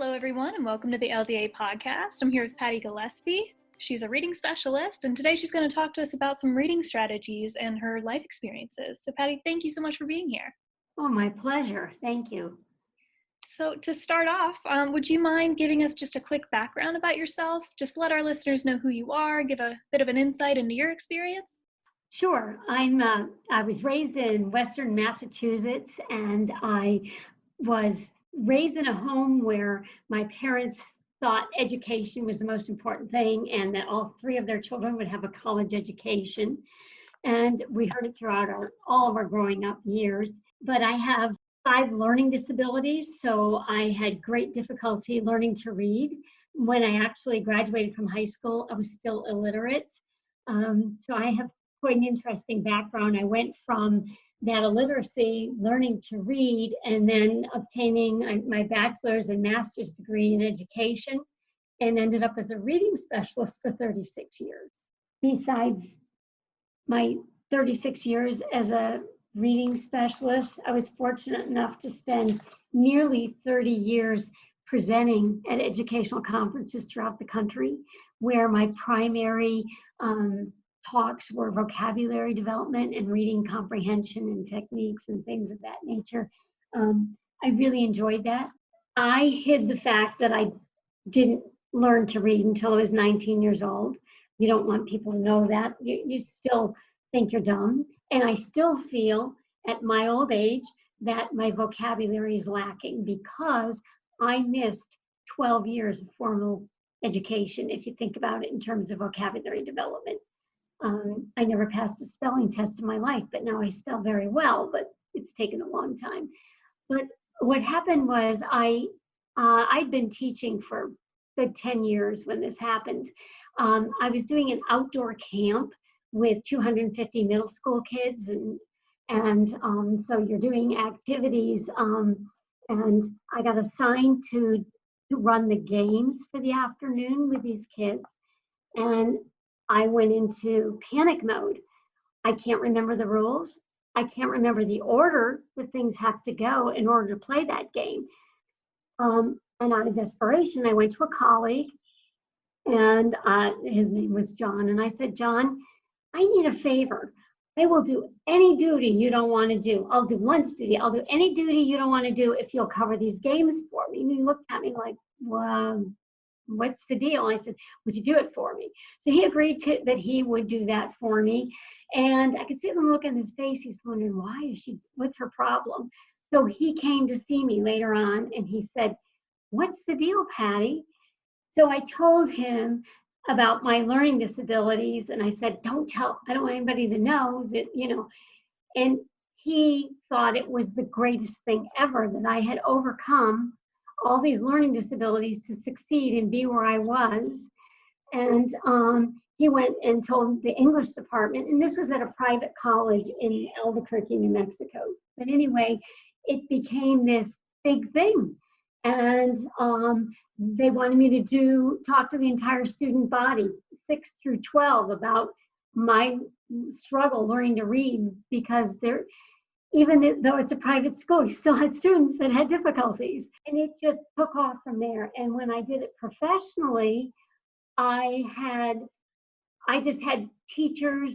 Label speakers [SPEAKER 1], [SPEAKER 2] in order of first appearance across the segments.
[SPEAKER 1] Hello, everyone, and welcome to the LDA podcast. I'm here with Patty Gillespie. She's a reading specialist, and today she's going to talk to us about some reading strategies and her life experiences. So, Patty, thank you so much for being here.
[SPEAKER 2] Oh, my pleasure. Thank you.
[SPEAKER 1] So, to start off, would you mind giving us just a quick background about yourself? Just let our listeners know who you are, give a bit of an insight into your experience.
[SPEAKER 2] Sure. I was raised in Western Massachusetts, and I was raised in a home where my parents thought education was the most important thing and that all three of their children would have a college education. And we heard it throughout all of our growing up years. But I have 5 learning disabilities, so I had great difficulty learning to read. When I actually graduated from high school, I was still illiterate. So I have quite an interesting background. I went from that illiteracy, learning to read, and then obtaining my bachelor's and master's degree in education, and ended up as a reading specialist for 36 years. Besides my 36 years as a reading specialist, I was fortunate enough to spend nearly 30 years presenting at educational conferences throughout the country, where my primary talks were vocabulary development and reading comprehension and techniques and things of that nature. I really enjoyed that. I hid the fact that I didn't learn to read until I was 19 years old. You don't want people to know that. You still think you're dumb. And I still feel at my old age that my vocabulary is lacking because I missed 12 years of formal education, if you think about it in terms of vocabulary development. I never passed a spelling test in my life, but now I spell very well, but it's taken a long time. But what happened was I'd been teaching for a good 10 years when this happened. I was doing an outdoor camp with 250 middle school kids, and so you're doing activities, and I got assigned to run the games for the afternoon with these kids, and I went into panic mode. I can't remember the rules. I can't remember the order that things have to go in order to play that game. And out of desperation, I went to a colleague, and his name was John. And I said, John, I need a favor. I will do any duty you don't want to do. I'll do lunch duty. I'll do any duty you don't want to do if you'll cover these games for me. And he looked at me like, well, what's the deal? I said, would you do it for me? So he agreed that he would do that for me. And I could see the look on his face. He's wondering, what's her problem? So he came to see me later on and he said, what's the deal, Patty? So I told him about my learning disabilities. And I said, I don't want anybody to know that, and he thought it was the greatest thing ever that I had overcome all these learning disabilities to succeed and be where I was. And he went and told the English department, and this was at a private college in Albuquerque, New Mexico. But anyway, it became this big thing. And they wanted me to talk to the entire student body, 6 through 12, about my struggle learning to read, because even though it's a private school, you still had students that had difficulties. And it just took off from there. And when I did it professionally, I just had teachers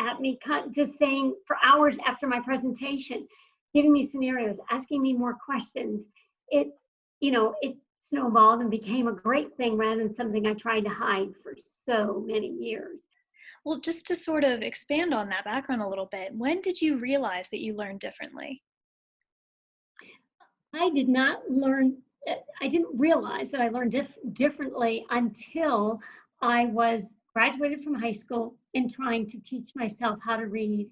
[SPEAKER 2] at me just saying for hours after my presentation, giving me scenarios, asking me more questions. It snowballed and became a great thing rather than something I tried to hide for so many years.
[SPEAKER 1] Well, just to sort of expand on that background a little bit, when did you realize that you learned differently?
[SPEAKER 2] I didn't realize that I learned differently until I was graduated from high school and trying to teach myself how to read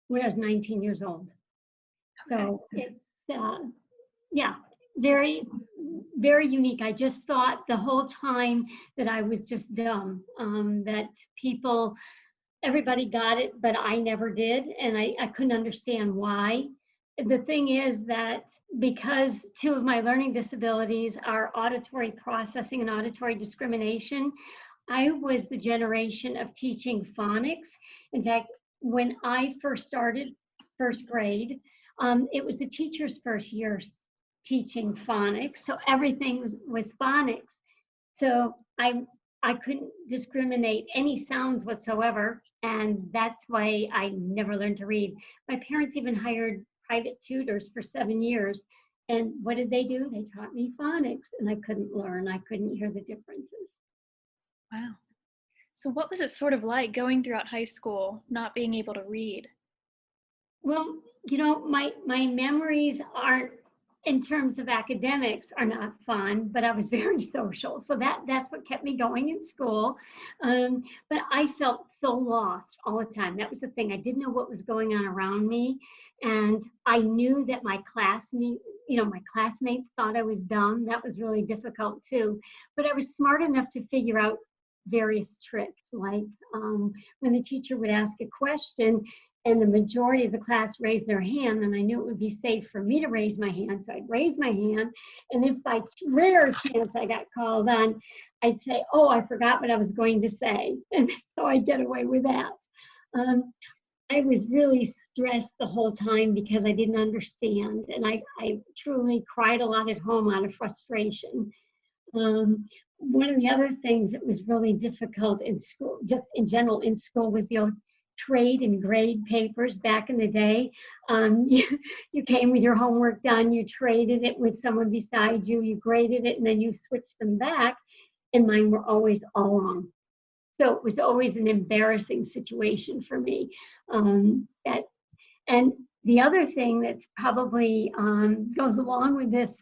[SPEAKER 2] when I was 19 years old. Okay. So it's, very, very unique. I just thought the whole time that I was just dumb, that everybody got it, but I never did. And I couldn't understand why. The thing is that because 2 of my learning disabilities are auditory processing and auditory discrimination, I was the generation of teaching phonics. In fact, when I first started first grade, it was the teacher's first year teaching phonics, so everything was phonics. So I couldn't discriminate any sounds whatsoever, and that's why I never learned to read. My parents even hired private tutors for 7 years, and what did they do? They taught me phonics, and I couldn't learn. I couldn't hear the differences.
[SPEAKER 1] Wow. So what was it sort of like going throughout high school, not being able to read?
[SPEAKER 2] Well, my memories aren't, in terms of academics, are not fun, but I was very social. So that's what kept me going in school. But I felt so lost all the time. That was the thing. I didn't know what was going on around me. And I knew that my classmates thought I was dumb. That was really difficult too. But I was smart enough to figure out various tricks, like when the teacher would ask a question and the majority of the class raised their hand, and I knew it would be safe for me to raise my hand, so I'd raise my hand, and if by rare chance I got called on, I'd say, oh, I forgot what I was going to say, and so I'd get away with that. I was really stressed the whole time because I didn't understand, and I truly cried a lot at home out of frustration. One of the other things that was really difficult in school, just in general in school, was the old trade and grade papers back in the day. You came with your homework done, you traded it with someone beside you, you graded it, and then you switched them back, and mine were always all wrong. So it was always an embarrassing situation for me. And the other thing that's probably goes along with this,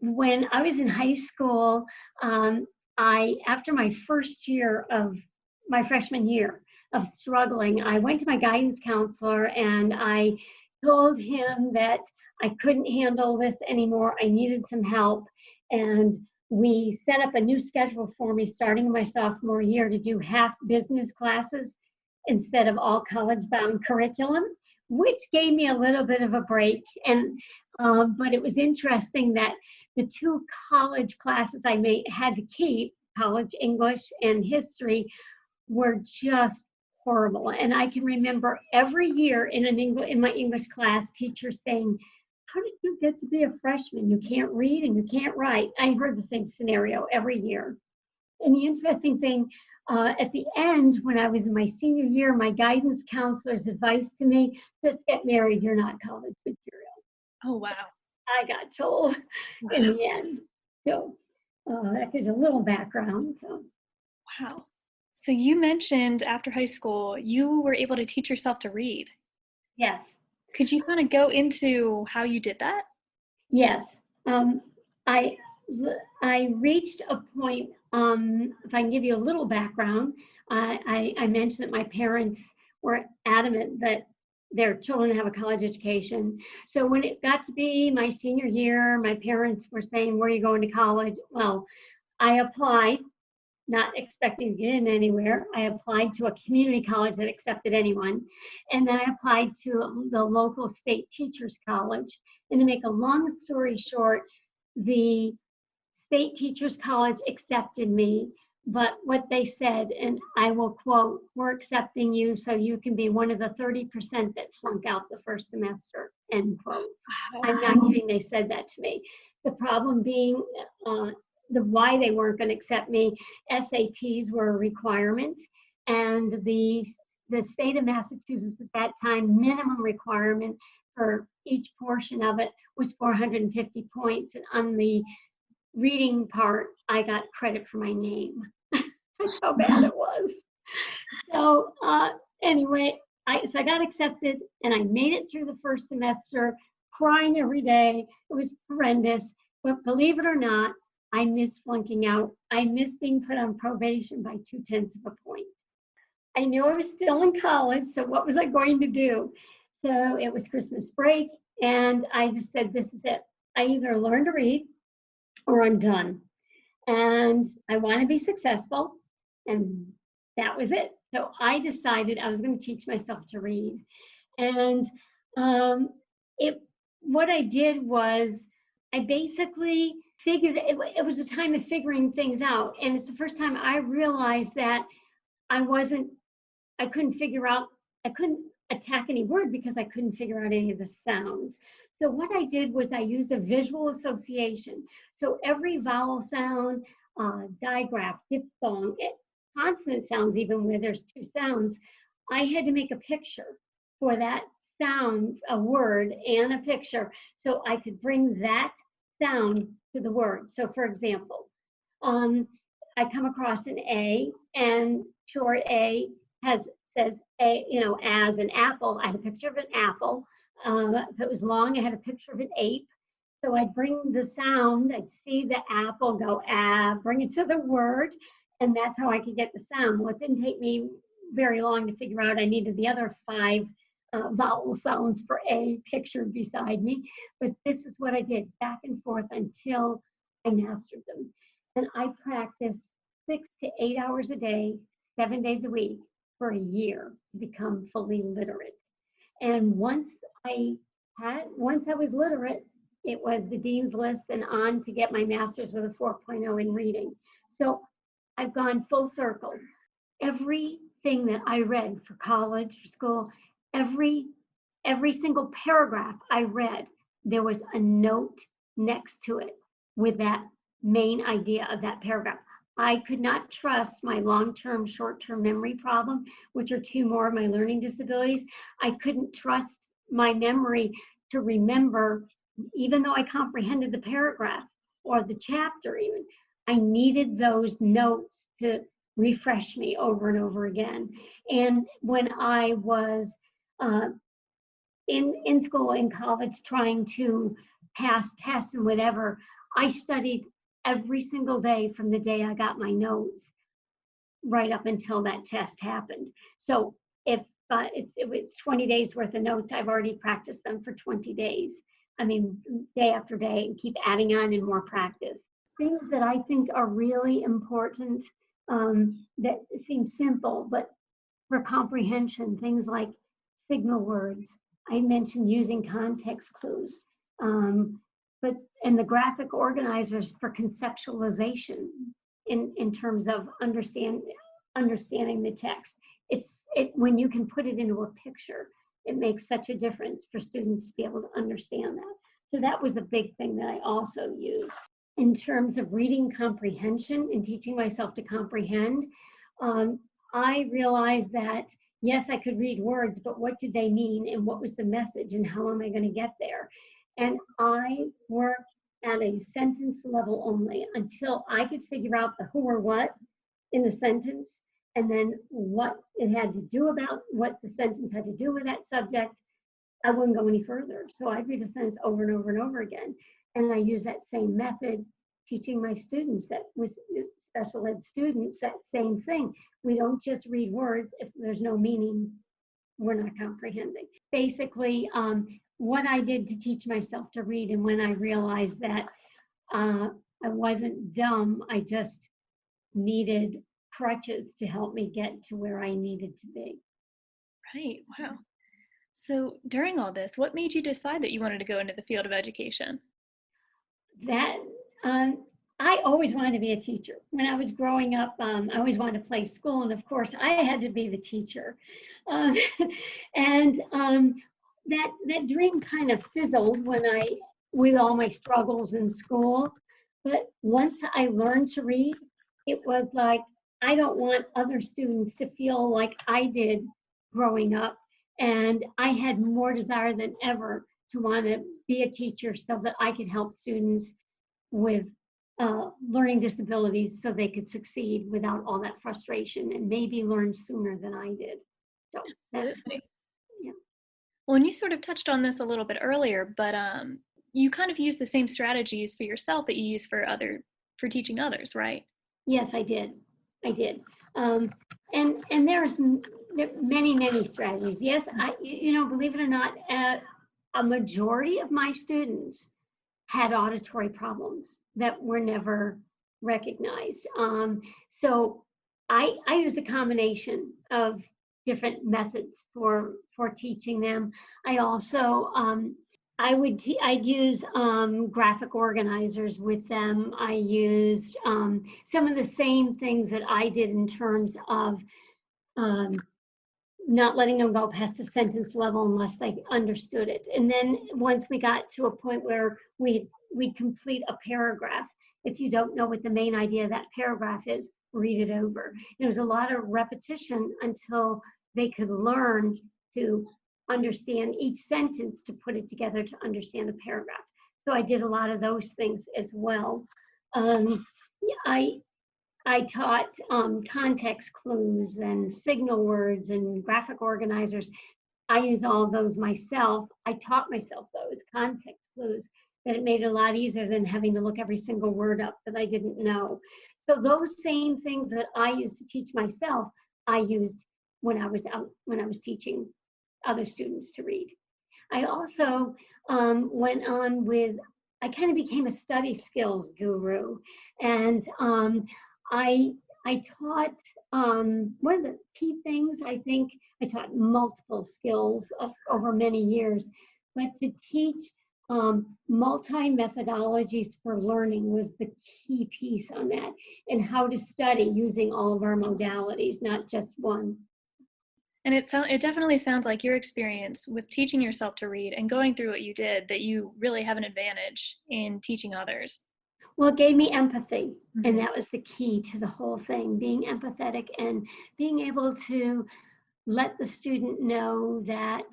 [SPEAKER 2] when I was in high school, after my first year of my freshman year of struggling, I went to my guidance counselor and I told him that I couldn't handle this anymore. I needed some help. And we set up a new schedule for me starting in my sophomore year to do half business classes instead of all college-bound curriculum, which gave me a little bit of a break. But it was interesting that the two college classes I had to keep, college English and history, were just horrible. And I can remember every year in my English class, teacher saying, how did you get to be a freshman? You can't read and you can't write. I heard the same scenario every year. And the interesting thing, at the end, when I was in my senior year, my guidance counselor's advice to me, just get married, you're not college material.
[SPEAKER 1] Oh, wow.
[SPEAKER 2] I got told in the end. So that gives a little background. So.
[SPEAKER 1] Wow. So you mentioned after high school, you were able to teach yourself to read.
[SPEAKER 2] Yes.
[SPEAKER 1] Could you kind of go into how you did that?
[SPEAKER 2] Yes. I reached a point, if I can give you a little background, I mentioned that my parents were adamant that their children have a college education. So when it got to be my senior year, my parents were saying, where are you going to college? Well, I applied, not expecting to get in anywhere. I applied to a community college that accepted anyone. And then I applied to the local state teachers college. And to make a long story short, the state teachers college accepted me, but what they said, and I will quote, we're accepting you so you can be one of the 30% that flunk out the first semester, end quote. I'm not kidding, they said that to me. The problem being, the why they weren't going to accept me, SATs were a requirement, and the state of Massachusetts at that time, minimum requirement for each portion of it was 450 points, and on the reading part, I got credit for my name. That's how bad it was. So anyway, so I got accepted, and I made it through the first semester, crying every day. It was horrendous, but believe it or not, I miss flunking out. I miss being put on probation by 0.2 of a point. I knew I was still in college, so what was I going to do? So it was Christmas break, and I just said, this is it. I either learn to read or I'm done. And I want to be successful, and that was it. So I decided I was going to teach myself to read. And what I did was I basically figured it was a time of figuring things out. And it's the first time I realized that I couldn't figure out couldn't attack any word because I couldn't figure out any of the sounds. So what I did was I used a visual association. So every vowel sound, digraph, diphthong, consonant sounds, even where there's two sounds, I had to make a picture for that sound, a word and a picture, so I could bring that sound to the word. So for example, I come across an A, and short A says a, as an apple. I had a picture of an apple. If it was long, I had a picture of an ape. So I'd bring the sound, I'd see the apple go ah, bring it to the word, and that's how I could get the sound. Well, it didn't take me very long to figure out I needed the other 5 vowel sounds for A pictured beside me. But this is what I did back and forth until I mastered them. And I practiced 6 to 8 hours a day, 7 days a week for a year to become fully literate. And once I was literate, it was the dean's list and on to get my master's with a 4.0 in reading. So I've gone full circle. Everything that I read for college, for school, every single paragraph I read, there was a note next to it with that main idea of that paragraph. I could not trust my long-term, short-term memory problem, which are 2 more of my learning disabilities. I couldn't trust my memory to remember, even though I comprehended the paragraph or the chapter even. I needed those notes to refresh me over and over again. And when I was in school, in college, trying to pass tests and whatever, I studied every single day from the day I got my notes right up until that test happened. So if it's 20 days worth of notes, I've already practiced them for 20 days. I mean, day after day, and keep adding on and more practice. Things that I think are really important that seem simple, but for comprehension, things like signal words. I mentioned using context clues. And the graphic organizers for conceptualization in terms of understanding the text. When you can put it into a picture, it makes such a difference for students to be able to understand that. So that was a big thing that I also used. In terms of reading comprehension and teaching myself to comprehend, I realized that, yes, I could read words, but what did they mean and what was the message and how am I going to get there? And I worked at a sentence level only until I could figure out the who or what in the sentence, and then what it had to do about what the sentence had to do with that subject. I wouldn't go any further. So I'd read a sentence over and over and over again. And I use that same method teaching my students, that with special ed students, that same thing. We don't just read words. If there's no meaning, we're not comprehending. Basically, what I did to teach myself to read, and when I realized that I wasn't dumb, I just needed crutches to help me get to where I needed to be.
[SPEAKER 1] Right, wow. So during all this, what made you decide that you wanted to go into the field of education?
[SPEAKER 2] That I always wanted to be a teacher. When I was growing up, I always wanted to play school, and of course, I had to be the teacher. And that dream kind of fizzled with all my struggles in school. But once I learned to read, it was like, I don't want other students to feel like I did growing up. And I had more desire than ever to want to be a teacher so that I could help students with learning disabilities so they could succeed without all that frustration and maybe learn sooner than I did. So that's, yeah.
[SPEAKER 1] Well, and you sort of touched on this a little bit earlier, but you kind of use the same strategies for yourself that you use for teaching others, right?
[SPEAKER 2] Yes, I did. And there's many strategies. Yes, believe it or not, a majority of my students had auditory problems that were never recognized. So I used a combination of different methods for teaching them. I also I'd use graphic organizers with them. I used some of the same things that I did in terms of not letting them go past the sentence level unless they understood it. And then once we got to a point where we complete a paragraph, if you don't know what the main idea of that paragraph is, read it over. There was a lot of repetition until they could learn to understand each sentence to put it together to understand a paragraph. So I did a lot of those things as well. I taught context clues and signal words and graphic organizers. I use all of those myself. I taught myself those context clues, that it made it a lot easier than having to look every single word up that I didn't know. So those same things that I used to teach myself, I used when I was teaching other students to read. I also went on with, I kind of became a study skills guru. And I taught, one of the key things, I think, I taught multiple skills over many years, but to teach multi-methodologies for learning was the key piece on that, and how to study using all of our modalities, not just one.
[SPEAKER 1] And it definitely sounds like your experience with teaching yourself to read and going through what you did, that you really have an advantage in teaching others.
[SPEAKER 2] Well, it gave me empathy,
[SPEAKER 1] Mm-hmm.
[SPEAKER 2] and that was the key to the whole thing, being empathetic and being able to let the student know that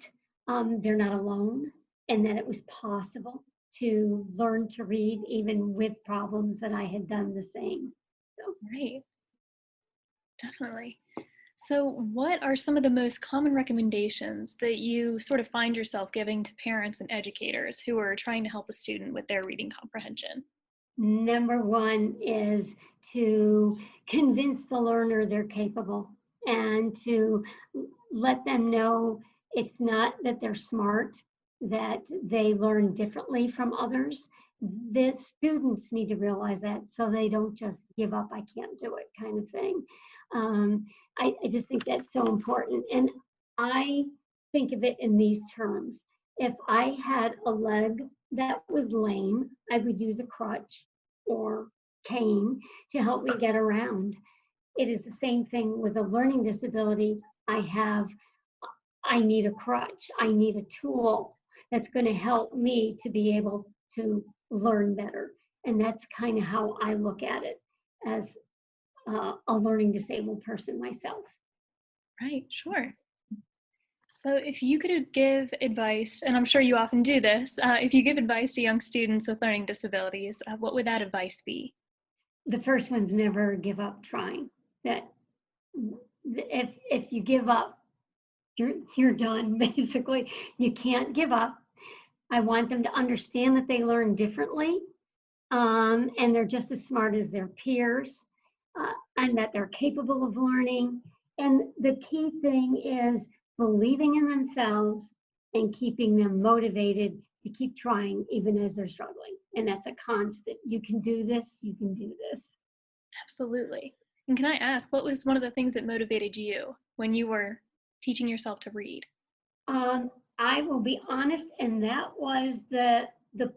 [SPEAKER 2] they're not alone, and that it was possible to learn to read even with problems, that I had done the same. So.
[SPEAKER 1] Right, definitely. So what are some of the most common recommendations that you sort of find yourself giving to parents and educators who are trying to help a student with their reading comprehension?
[SPEAKER 2] Number one is to convince the learner they're capable, and to let them know it's not that they're smart, that they learn differently from others. The students need to realize that, so they don't just give up, I can't do it kind of thing. I just think that's so important. And I think of it in these terms. If I had a leg that was lame, I would use a crutch or cane to help me get around. It is the same thing with a learning disability. I need a crutch. I need a tool that's going to help me to be able to learn better. And that's kind of how I look at it as a learning disabled person myself.
[SPEAKER 1] Right, sure. So if you could give advice, and I'm sure you often do this, if you give advice to young students with learning disabilities, what would that advice be?
[SPEAKER 2] The first one's never give up trying. That if you give up, you're done, basically. You can't give up. I want them to understand that they learn differently, and they're just as smart as their peers, and that they're capable of learning. And the key thing is believing in themselves and keeping them motivated to keep trying even as they're struggling. And that's a constant. You can do this, you can do this.
[SPEAKER 1] Absolutely. And can I ask, what was one of the things that motivated you when you were teaching yourself to read?
[SPEAKER 2] I will be honest, and that was the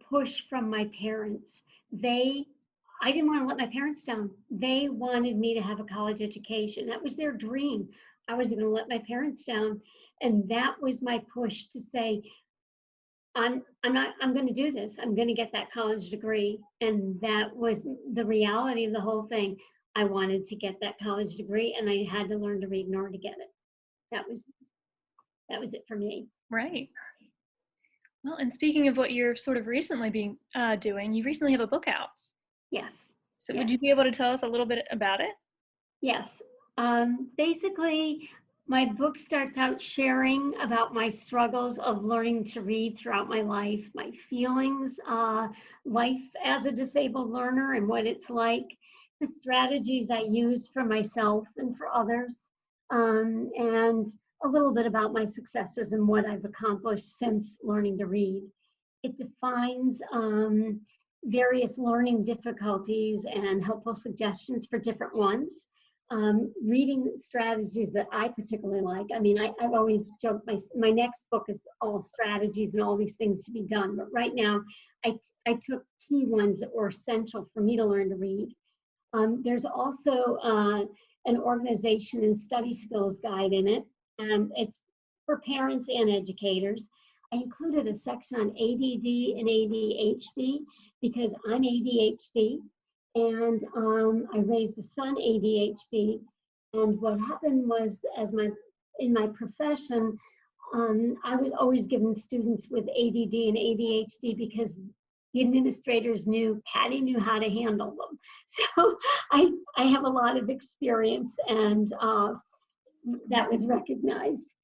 [SPEAKER 2] push from my parents. I didn't want to let my parents down. They wanted me to have a college education. That was their dream. I wasn't going to let my parents down, and that was my push to say, I'm going to do this. I'm going to get that college degree. And that was the reality of the whole thing. I wanted to get that college degree, and I had to learn to read in order to get it. That was it for me.
[SPEAKER 1] Right. Well, and speaking of what you're sort of recently doing, you recently have a book out.
[SPEAKER 2] Yes.
[SPEAKER 1] So
[SPEAKER 2] yes.
[SPEAKER 1] Would you be able to tell us a little bit about it?
[SPEAKER 2] Yes. Basically, my book starts out sharing about my struggles of learning to read throughout my life, my feelings, life as a disabled learner and what it's like, the strategies I use for myself and for others, and a little bit about my successes and what I've accomplished since learning to read. It defines various learning difficulties and helpful suggestions for different ones. Reading strategies that I particularly like. I mean, I've always joked my next book is all strategies and all these things to be done. But right now, I took key ones that were essential for me to learn to read. There's also an organization and study skills guide in it. and it's for parents and educators. I included a section on ADD and ADHD because I'm ADHD, and I raised a son ADHD. And what happened was, in my profession, I was always given students with ADD and ADHD because the administrators knew Patty knew how to handle them. So I have a lot of experience, and that was recognized.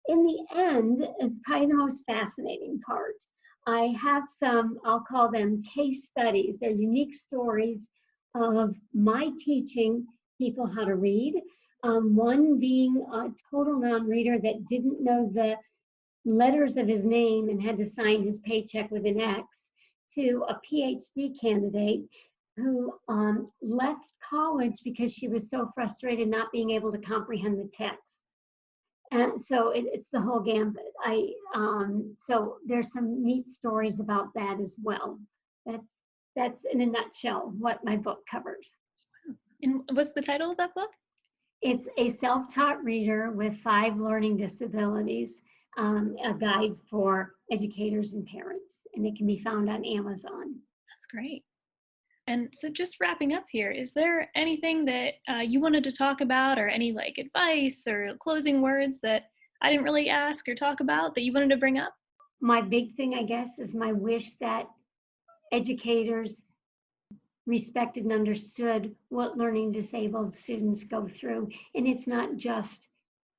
[SPEAKER 2] In the end, is probably the most fascinating part. I have some, I'll call them case studies. They're unique stories of my teaching people how to read. One being a total non-reader that didn't know the letters of his name and had to sign his paycheck with an X, to a PhD candidate who left college because she was so frustrated not being able to comprehend the text. And so it's the whole gambit. So there's some neat stories about that as well. That's in a nutshell what my book covers.
[SPEAKER 1] And what's the title of that book?
[SPEAKER 2] It's a self-taught reader with 5 learning disabilities, a guide for educators and parents, and it can be found on Amazon.
[SPEAKER 1] That's great. And so just wrapping up here, is there anything that you wanted to talk about, or any like advice or closing words that I didn't really ask or talk about that you wanted to bring up?
[SPEAKER 2] My big thing, I guess, is my wish that educators respected and understood what learning disabled students go through. And it's not just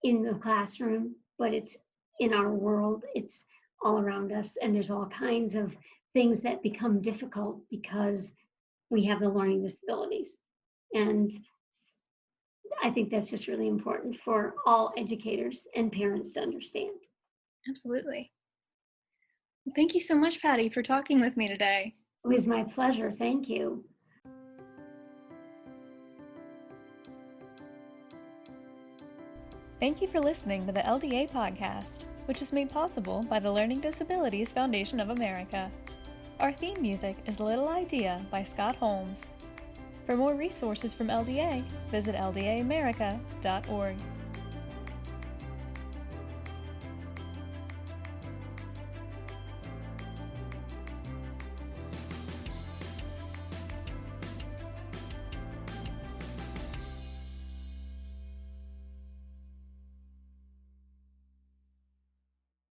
[SPEAKER 2] in the classroom, but it's in our world. It's all around us. And there's all kinds of things that become difficult because we have the learning disabilities. And I think that's just really important for all educators and parents to understand.
[SPEAKER 1] Absolutely. Well, thank you so much, Patty, for talking with me today.
[SPEAKER 2] It was my pleasure. Thank you.
[SPEAKER 1] Thank you for listening to the LDA podcast, which is made possible by the Learning Disabilities Foundation of America. Our theme music is Little Idea by Scott Holmes. For more resources from LDA, visit ldaamerica.org.